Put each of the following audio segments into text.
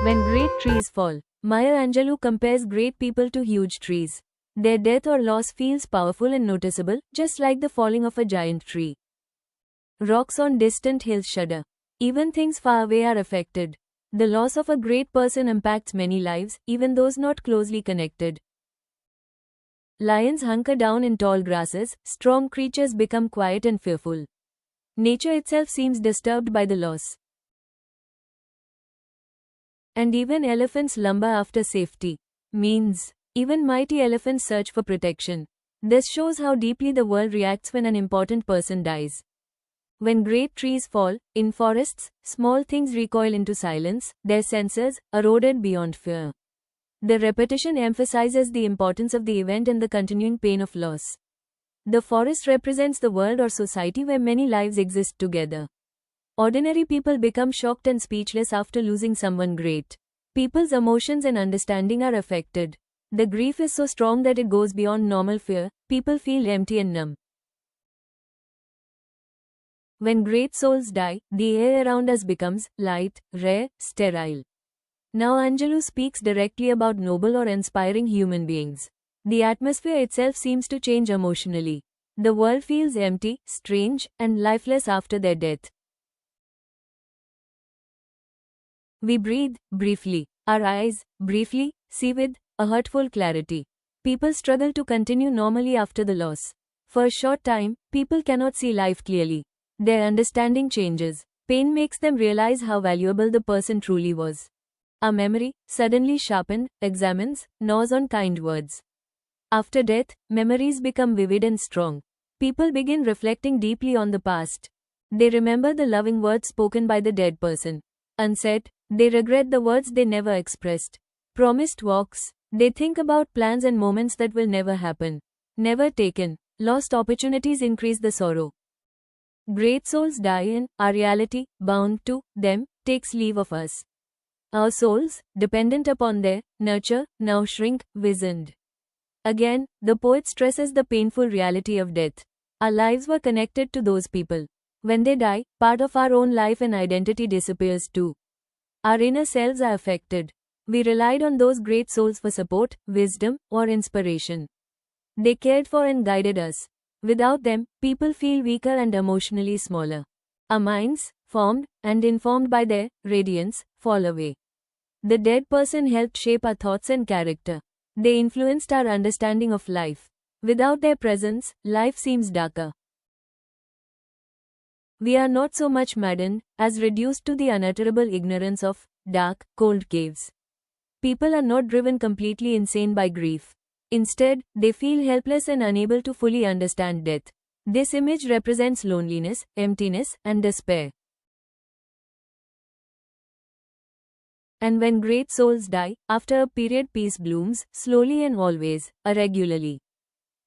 When great trees fall, Maya Angelou compares great people to huge trees. Their death or loss feels powerful and noticeable, just like the falling of a giant tree. Rocks on distant hills shudder. Even things far away are affected. The loss of a great person impacts many lives, even those not closely connected. Lions hunker down in tall grasses, strong creatures become quiet and fearful. Nature itself seems disturbed by the loss. And even elephants lumber after safety. Means, even mighty elephants search for protection. This shows how deeply the world reacts when an important person dies. When great trees fall, in forests, small things recoil into silence, their senses eroded beyond fear. The repetition emphasizes the importance of the event and the continuing pain of loss. The forest represents the world or society where many lives exist together. Ordinary people become shocked and speechless after losing someone great. People's emotions and understanding are affected. The grief is so strong that it goes beyond normal fear, people feel empty and numb. When great souls die, the air around us becomes light, rare, sterile. Now Angelou speaks directly about noble or inspiring human beings. The atmosphere itself seems to change emotionally. The world feels empty, strange, and lifeless after their death. We breathe, briefly. Our eyes, briefly, see with a hurtful clarity. People struggle to continue normally after the loss. For a short time, people cannot see life clearly. Their understanding changes. Pain makes them realize how valuable the person truly was. Our memory, suddenly sharpened, examines, gnaws on kind words. After death, memories become vivid and strong. People begin reflecting deeply on the past. They remember the loving words spoken by the dead person. Unsaid, they regret the words they never expressed. Promised walks, they think about plans and moments that will never happen. Never taken, lost opportunities increase the sorrow. Great souls die and our reality, bound to them, takes leave of us. Our souls, dependent upon their nurture, now shrink, wizened. Again, the poet stresses the painful reality of death. Our lives were connected to those people. When they die, part of our own life and identity disappears too. Our inner selves are affected. We relied on those great souls for support, wisdom, or inspiration. They cared for and guided us. Without them, people feel weaker and emotionally smaller. Our minds, formed and informed by their radiance, fall away. The dead person helped shape our thoughts and character. They influenced our understanding of life. Without their presence, life seems darker. We are not so much maddened, as reduced to the unutterable ignorance of dark, cold caves. People are not driven completely insane by grief. Instead, they feel helpless and unable to fully understand death. This image represents loneliness, emptiness, and despair. And when great souls die, after a period peace blooms, slowly and always, irregularly.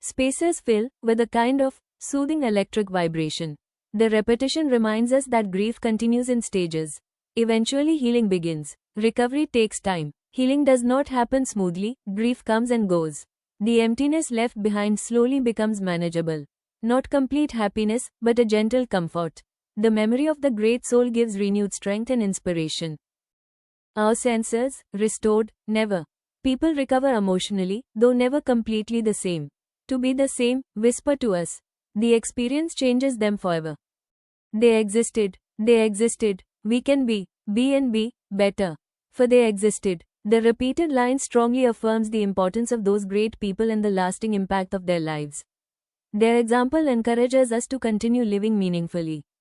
Spaces fill with a kind of soothing electric vibration. The repetition reminds us that grief continues in stages. Eventually healing begins. Recovery takes time. Healing does not happen smoothly, grief comes and goes. The emptiness left behind slowly becomes manageable. Not complete happiness, but a gentle comfort. The memory of the great soul gives renewed strength and inspiration. Our senses, restored, never. People recover emotionally, though never completely the same. To be the same, whisper to us. The experience changes them forever. They existed, we can be and be, better. For they existed. The repeated line strongly affirms the importance of those great people and the lasting impact of their lives. Their example encourages us to continue living meaningfully.